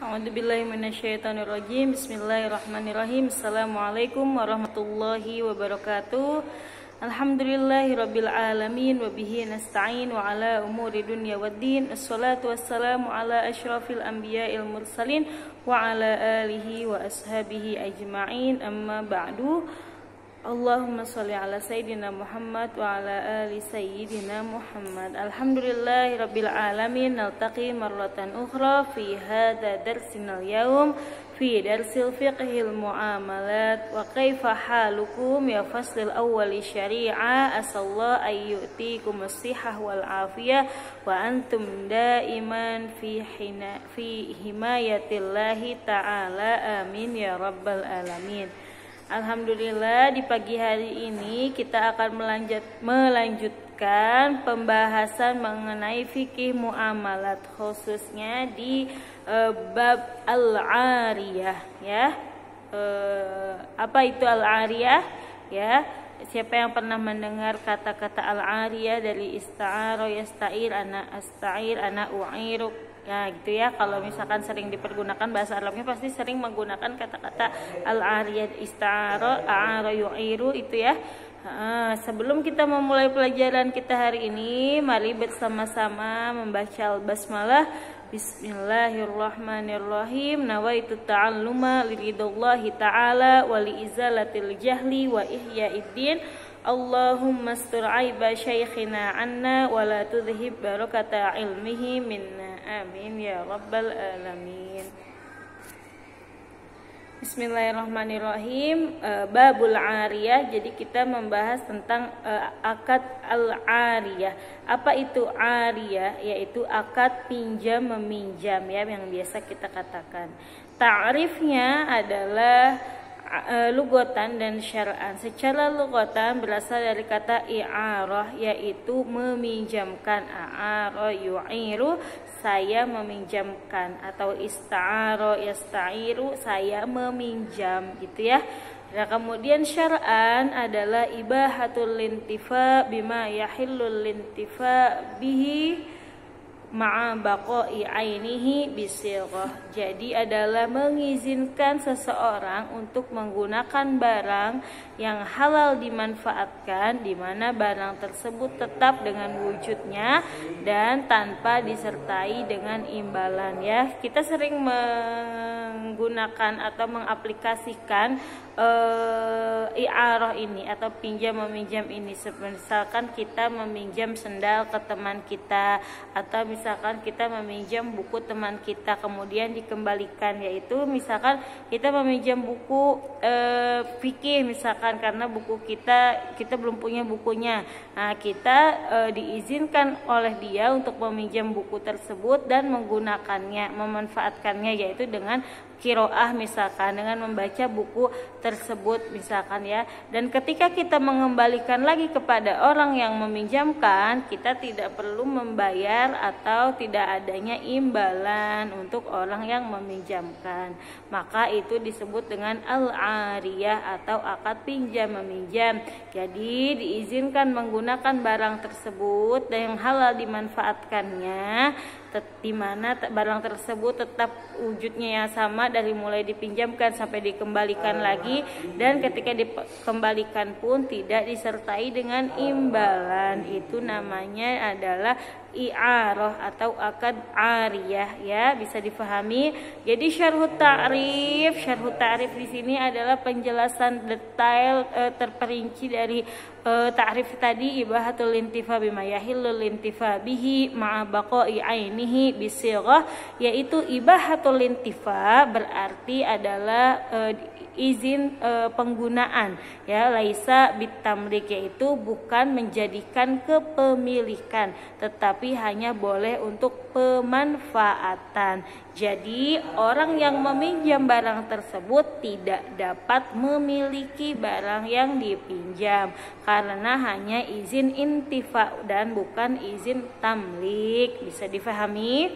A'udzubillahi minasyaitonirrajim. Bismillahirrahmanirrahim. Assalamualaikum warahmatullahi wabarakatuh. Alhamdulillahirabbil alamin wa bihi nasta'in wa ala umuri dunya waddin. Assalatu wassalamu ala asyrafil anbiya'il mursalin wa ala alihi wa ashabihi ajma'in. Amma ba'du. Allahumma sholli ala sayyidina Muhammad wa ala ali sayyidina Muhammad. Alhamdulillahi rabbil alamin. Naltaqi marratan ukhra fi hadha darsinal yawm fi darsil fiqhil muamalat wa kaifa halukum ya faslil awwali syari'a. Asallahu ayyutikum as-sihah wal afiyah wa antum daiman fi himayatillahi ta'ala, amin ya rabbal alamin. Alhamdulillah, di pagi hari ini kita akan melanjutkan pembahasan mengenai fikih muamalat, khususnya di bab al-ariyah ya. Apa itu al-ariyah ya? Siapa yang pernah mendengar kata-kata al-ariyah dari ista'ara, yasta'ir, ana asta'ir, ana u'iru, ya gitu ya. Kalau misalkan sering dipergunakan bahasa Arabnya pasti sering menggunakan kata-kata al-ariyah, ista'ara, a'ara, yu'iru itu ya. Sebelum kita memulai pelajaran kita hari ini, mari bersama-sama membaca al-basmalah. Bismillahirrahmanirrahim. Nawaitu ta'alluma liridhallahi ta'ala wa liizalatil jahli wa ihyaiddin. Allahumma astur aiba syaikhina anna wa la tudhib barakata ilmihi minna, amin ya rabbal alamin. Bismillahirrahmanirrahim. Babul ariyah. Jadi kita membahas tentang akad al-ariyah. Apa itu ariyah? Yaitu akad pinjam meminjam ya, yang biasa kita katakan. Ta'rifnya adalah lugatan dan syar'an. Secara lugatan berasal dari kata i'arah, yaitu meminjamkan. A'ara yu'iru, saya meminjamkan, atau ista'ara yasta'iru, saya meminjam gitu ya. Nah, kemudian syar'an adalah ibahatul lintifa bima yahillul lintifa bihi ma'a baqa'i ainihi bisilghah. Jadi adalah mengizinkan seseorang untuk menggunakan barang yang halal dimanfaatkan, di mana barang tersebut tetap dengan wujudnya dan tanpa disertai dengan imbalan ya. Kita sering menggunakan atau mengaplikasikan i'arah ini atau pinjam meminjam ini. Misalkan kita meminjam sendal ke teman kita, atau misalkan kita meminjam buku teman kita kemudian dikembalikan, yaitu misalkan kita meminjam buku fikih misalkan, karena buku kita belum punya bukunya. Nah, kita diizinkan oleh dia untuk meminjam buku tersebut dan menggunakannya, memanfaatkannya, yaitu dengan qiraah misalkan, dengan membaca buku tersebut misalkan ya. Dan ketika kita mengembalikan lagi kepada orang yang meminjamkan, kita tidak perlu membayar atau tidak adanya imbalan untuk orang yang meminjamkan. Maka itu disebut dengan al-ariyah atau akad pinjam meminjam. Jadi diizinkan menggunakan barang tersebut dan yang halal dimanfaatkannya, di mana barang tersebut tetap wujudnya yang sama dari mulai dipinjamkan sampai dikembalikan lagi, dan ketika dikembalikan pun tidak disertai dengan imbalan. Itu namanya adalah i'arah atau akad ariyah ya, bisa difahami. Jadi syarhut ta'rif di sini adalah penjelasan detail terperinci dari ta'rif tadi, ibahatul lintifa bima yahillul lintifa bihi ma'a baqa'i ainihi bisilghah, yaitu ibahatul lintifa berarti adalah izin penggunaan ya, laisa bitamlik, yaitu bukan menjadikan kepemilikan tetapi hanya boleh untuk pemanfaatan. Jadi orang yang meminjam barang tersebut tidak dapat memiliki barang yang dipinjam karena hanya izin intifa dan bukan izin tamlik. Bisa difahami?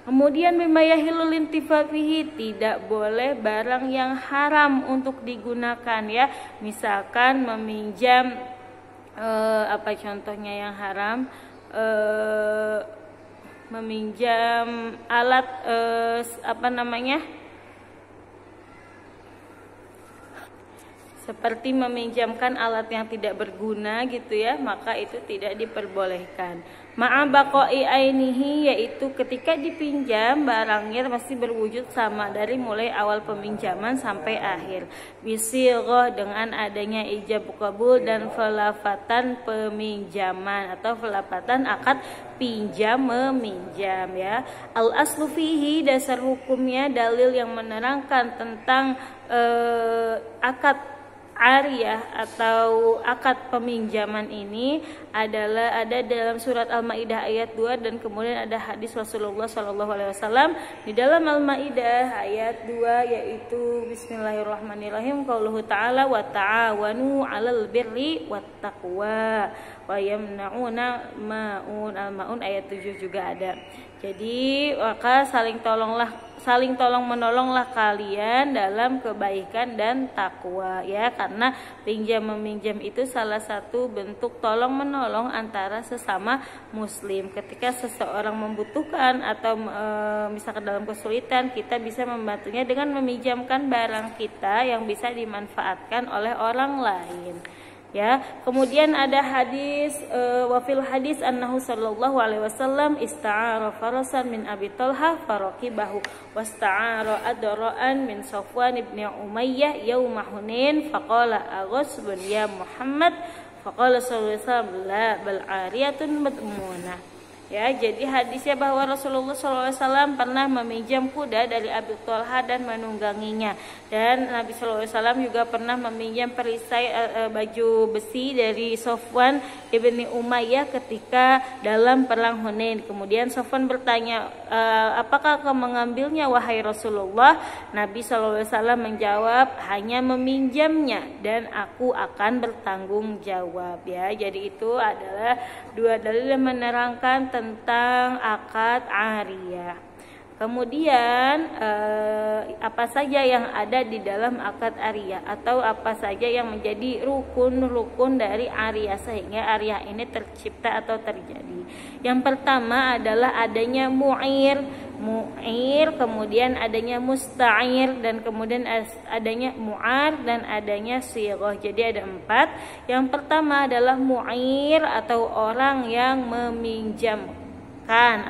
Kemudian bima yahillul intifa fihi, tidak boleh barang yang haram untuk digunakan ya. Misalkan meminjam apa contohnya yang haram? meminjam alat seperti meminjamkan alat yang tidak berguna gitu ya, maka itu tidak diperbolehkan. Ma'abaqai ainihi, yaitu ketika dipinjam barangnya masih berwujud sama dari mulai awal peminjaman sampai akhir. Bisilghah, dengan adanya ijab qabul dan falafatan peminjaman atau falafatan akad pinjam meminjam ya. Al aslu fihi, dasar hukumnya dalil yang menerangkan tentang akad ariyah atau akad peminjaman ini adalah ada dalam surat Al-Maidah ayat 2, dan kemudian ada hadis Rasulullah SAW di dalam Al-Maidah ayat 2, yaitu bismillahirrahmanirrahim, qauluhu ta'ala wa ta'awanu 'alal birri wat taqwa wa yamna'una ma'un. Al-Ma'un ayat 7 juga ada. Jadi maka saling tolong menolonglah kalian dalam kebaikan dan takwa ya, karena pinjam meminjam itu salah satu bentuk tolong menolong antara sesama muslim. Ketika seseorang membutuhkan atau misalkan dalam kesulitan, kita bisa membantunya dengan meminjamkan barang kita yang bisa dimanfaatkan oleh orang lain. Ya, kemudian ada hadis wafil hadis annahu sallallahu alaihi wasallam ista'ara farasan min Abi Talha faraqibahu wasta'ara adra'an min Safwan ibn Umayyah yauma Hunain faqala aghasbun ya Muhammad faqala sallallahu alaihi wasallam la bal ariyatun madmunah. Ya, jadi hadisnya bahwa Rasulullah SAW pernah meminjam kuda dari Abi Talha dan menungganginya, dan Nabi SAW juga pernah meminjam perisai baju besi dari Safwan ibni Umayyah ketika dalam perang Hunain. Kemudian Safwan bertanya, apakah kau mengambilnya wahai Rasulullah? Nabi SAW menjawab, hanya meminjamnya dan aku akan bertanggung jawab. Ya, jadi itu adalah dua dalil yang menerangkan tentang akad ariyah. Kemudian apa saja yang ada di dalam akad ariyah atau apa saja yang menjadi rukun-rukun dari ariyah sehingga ariyah ini tercipta atau terjadi. Yang pertama adalah adanya mu'ir, kemudian adanya musta'ir, dan kemudian adanya mu'ar dan adanya sighah. Jadi ada 4. Yang pertama adalah mu'ir atau orang yang meminjamkan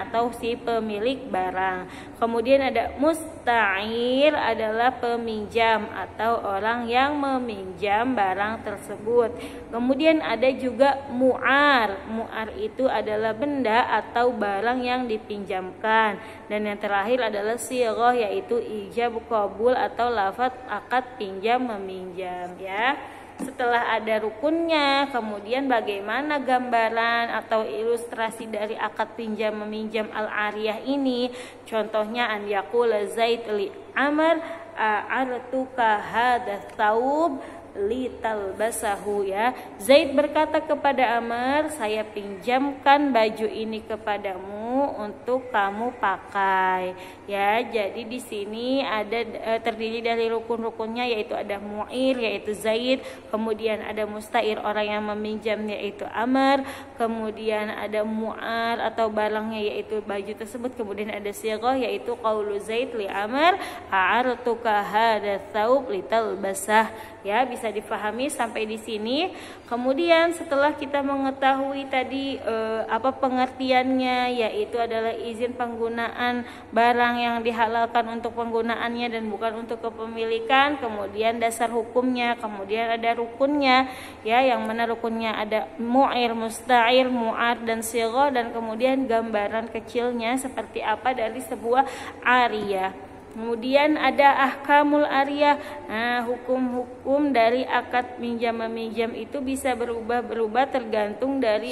atau si pemilik barang. Kemudian ada musta'ir adalah peminjam atau orang yang meminjam barang tersebut. Kemudian ada juga mu'ar. Mu'ar itu adalah benda atau barang yang dipinjamkan. Dan yang terakhir adalah sighah, yaitu ijab qabul atau lafaz akad pinjam meminjam ya. Setelah ada rukunnya, kemudian bagaimana gambaran atau ilustrasi dari akad pinjam meminjam al-ariyah ini? Contohnya an yaqula Zaid li Amr a'artuka hadha thawb litalbasahu ya. Zaid berkata kepada Amr, saya pinjamkan baju ini kepadamu untuk kamu pakai ya. Jadi di sini ada terdiri dari rukun-rukunnya, yaitu ada mu'ir yaitu Zaid, kemudian ada musta'ir orang yang meminjam yaitu Amr, kemudian ada mu'ar atau barangnya yaitu baju tersebut, kemudian ada sighah yaitu qaulu Zaid li Amr a'artuka hadha thawb litalbasah ya. Bisa difahami sampai di sini. Kemudian setelah kita mengetahui tadi apa pengertiannya, yaitu adalah izin penggunaan barang yang dihalalkan untuk penggunaannya dan bukan untuk kepemilikan, kemudian dasar hukumnya, kemudian ada rukunnya ya, yang mana rukunnya ada mu'ir, musta'ir, mu'ar dan sighah, dan kemudian gambaran kecilnya seperti apa dari sebuah ariyah. Kemudian ada ahkamul ariyah. Nah, hukum-hukum dari akad minjam meminjam itu bisa berubah-berubah tergantung dari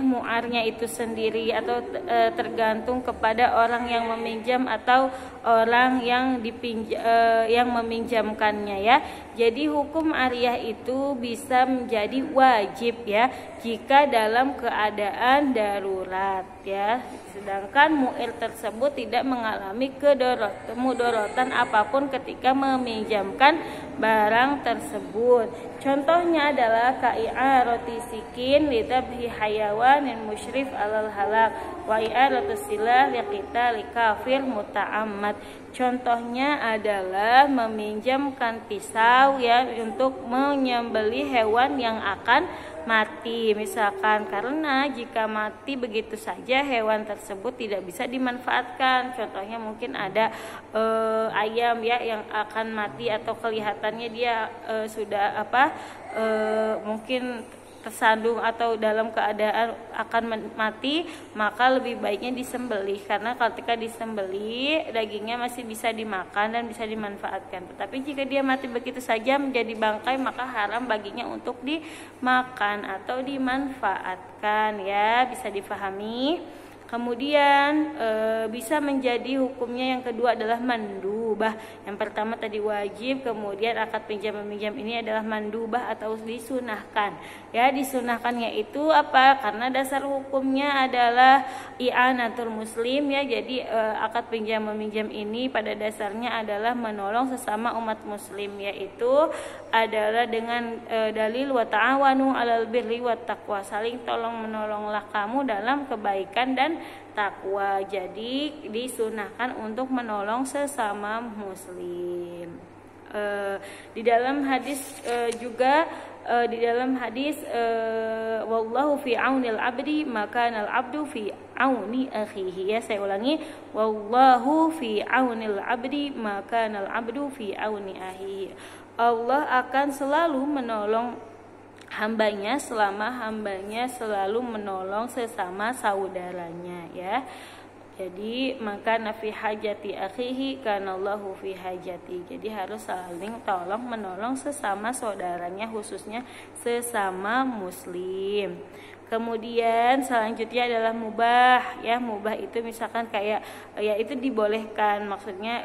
mu'arnya itu sendiri, atau tergantung kepada orang yang meminjam atau orang yang yang meminjamkannya ya. Jadi hukum ariyah itu bisa menjadi wajib ya jika dalam keadaan darurat. ya. Sedangkan mu'ir tersebut tidak mengalami mudorotan apapun ketika meminjamkan barang tersebut. Contohnya adalah ka'i'arati sikin litabhi hayawanin musyrif alal halak wa i'aratu silah liqita likafir muta'ammad. Contohnya adalah meminjamkan pisau ya untuk menyembelih hewan yang akan mati, misalkan, karena jika mati begitu saja hewan tersebut tidak bisa dimanfaatkan. Contohnya mungkin ada ayam ya yang akan mati atau kelihatannya dia sudah mungkin tersandung atau dalam keadaan akan mati, maka lebih baiknya disembelih, karena ketika disembelih dagingnya masih bisa dimakan dan bisa dimanfaatkan. Tetapi jika dia mati begitu saja menjadi bangkai, maka haram baginya untuk dimakan atau dimanfaatkan ya, bisa difahami. Kemudian bisa menjadi hukumnya yang kedua adalah mandubah. Yang pertama tadi wajib, kemudian akad pinjam meminjam ini adalah mandubah atau disunahkan. Ya, disunahkannya itu apa? Karena dasar hukumnya adalah i'anatul muslim ya. Jadi akad pinjam meminjam ini pada dasarnya adalah menolong sesama umat muslim, yaitu adalah dengan dalil wa ta'awanu 'alal birri wat taqwa, saling tolong menolonglah kamu dalam kebaikan dan takwa. Jadi disunahkan untuk menolong sesama muslim. Di dalam hadis juga di dalam hadis wallahu fi aunil abdi maka al abdu fi auni akhihi. Ya, saya ulangi, wallahu fi aunil abdi maka al abdu fi auni akhihi. Allah akan selalu menolong hambanya selama hambanya selalu menolong sesama saudaranya ya. Jadi maka nafi hajati akhihi kanallahu fi hajati. Jadi harus saling tolong menolong sesama saudaranya, khususnya sesama muslim. Kemudian selanjutnya adalah mubah ya. Mubah itu misalkan kayak ya itu dibolehkan, maksudnya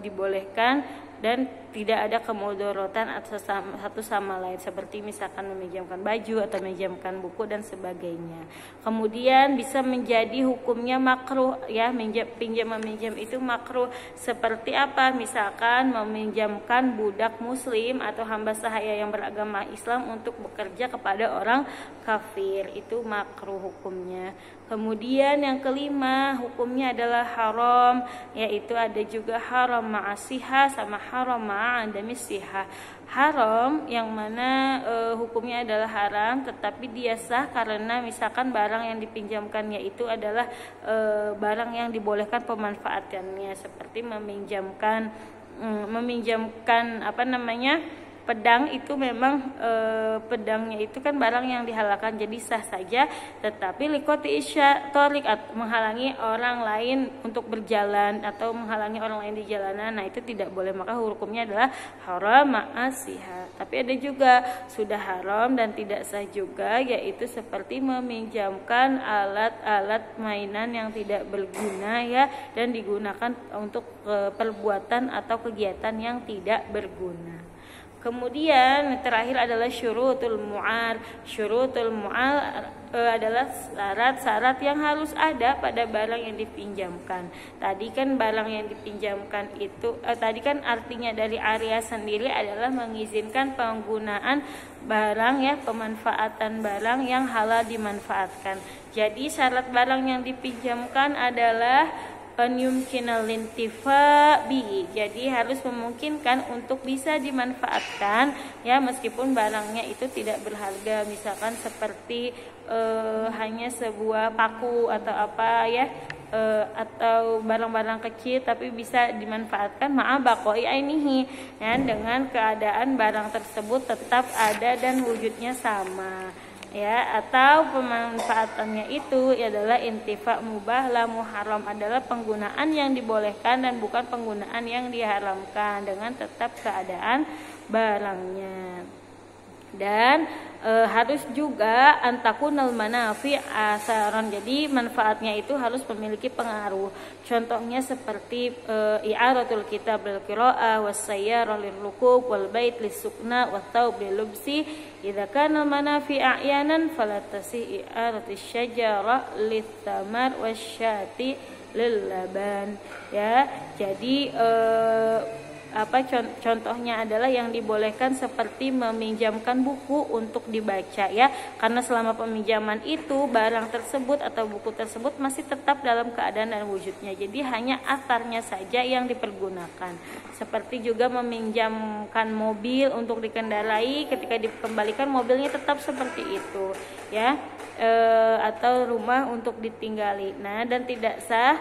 dibolehkan dan tidak ada kemudorotan satu sama lain, seperti misalkan meminjamkan baju atau meminjamkan buku dan sebagainya. Kemudian bisa menjadi hukumnya makruh ya, pinjam meminjam itu makruh. Seperti apa? Misalkan meminjamkan budak muslim atau hamba sahaya yang beragama Islam untuk bekerja kepada orang kafir, itu makruh hukumnya. Kemudian yang kelima hukumnya adalah haram, yaitu ada juga haram ma'asihah sama haram ma'adami sihah. Haram yang mana hukumnya adalah haram tetapi dia sah karena misalkan barang yang dipinjamkannya itu adalah barang yang dibolehkan pemanfaatannya, seperti meminjamkan pedang. Itu memang pedangnya itu kan barang yang dihalalkan, jadi sah saja. Tetapi likoti isyatorik, menghalangi orang lain untuk berjalan atau menghalangi orang lain di jalanan, nah itu tidak boleh, maka hukumnya adalah haram ma'asihah. Tapi ada juga sudah haram dan tidak sah juga, yaitu seperti meminjamkan alat-alat mainan yang tidak berguna ya, dan digunakan untuk perbuatan atau kegiatan yang tidak berguna. Kemudian terakhir adalah syurutul mu'ar. Syurutul mu'ar adalah syarat-syarat yang harus ada pada barang yang dipinjamkan. Tadi kan barang yang dipinjamkan itu tadi kan artinya dari area sendiri adalah mengizinkan penggunaan barang ya, pemanfaatan barang yang halal dimanfaatkan. Jadi syarat barang yang dipinjamkan adalah yumkinal intifa bihi, jadi harus memungkinkan untuk bisa dimanfaatkan ya, meskipun barangnya itu tidak berharga, misalkan seperti hanya sebuah paku atau apa ya, atau barang-barang kecil tapi bisa dimanfaatkan baqoi ainihi ya, dengan keadaan barang tersebut tetap ada dan wujudnya sama ya, atau pemanfaatannya itu adalah intifa mubah la muharram, adalah penggunaan yang dibolehkan dan bukan penggunaan yang diharamkan dengan tetap keadaan barangnya. Dan harus juga antakunal manafi asaran, jadi manfaatnya itu harus memiliki pengaruh. Contohnya seperti i'aratul kitab bil qiraah was sayyarah lil rukub wal bait lis sukna wat thawb lil lubsi. Idza kana al manafi a'yanan fala tasih i'aratus syajarah lit tamar wasyati lil laban. Ya, jadi contohnya adalah yang dibolehkan seperti meminjamkan buku untuk dibaca, ya, karena selama peminjaman itu barang tersebut atau buku tersebut masih tetap dalam keadaan dan wujudnya, jadi hanya asarnya saja yang dipergunakan. Seperti juga meminjamkan mobil untuk dikendarai, ketika dikembalikan mobilnya tetap seperti itu, ya, atau rumah untuk ditinggali. Nah, dan tidak sah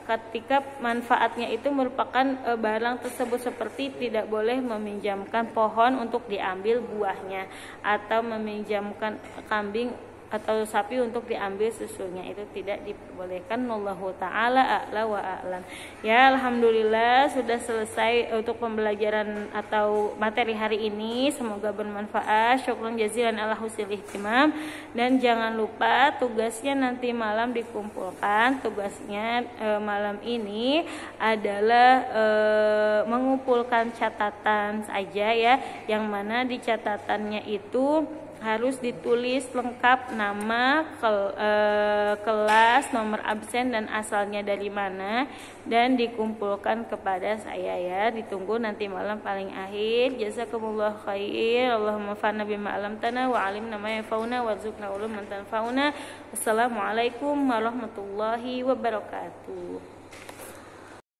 ketika manfaatnya itu merupakan barang tersebut, seperti tidak boleh meminjamkan pohon untuk diambil buahnya, atau meminjamkan kambing atau sapi untuk diambil susunya, itu tidak diperbolehkan. Wallahu taala a'la wa a'lam. Ya, alhamdulillah sudah selesai untuk pembelajaran atau materi hari ini, semoga bermanfaat. Syukran jazilan ala husnil ihtimam, dan jangan lupa tugasnya nanti malam dikumpulkan. Tugasnya malam ini adalah mengumpulkan catatan saja, ya, yang mana di catatannya itu harus ditulis lengkap nama, kelas, nomor absen, dan asalnya dari mana, dan dikumpulkan kepada saya, ya. Ditunggu nanti malam paling akhir. Jazakumullah khair. Allahumma fa'na bima 'allamtana wa 'allimna ma yanfa'una warzuqna uluman tanfa'una. Wassalamualaikum warahmatullahi wabarakatuh.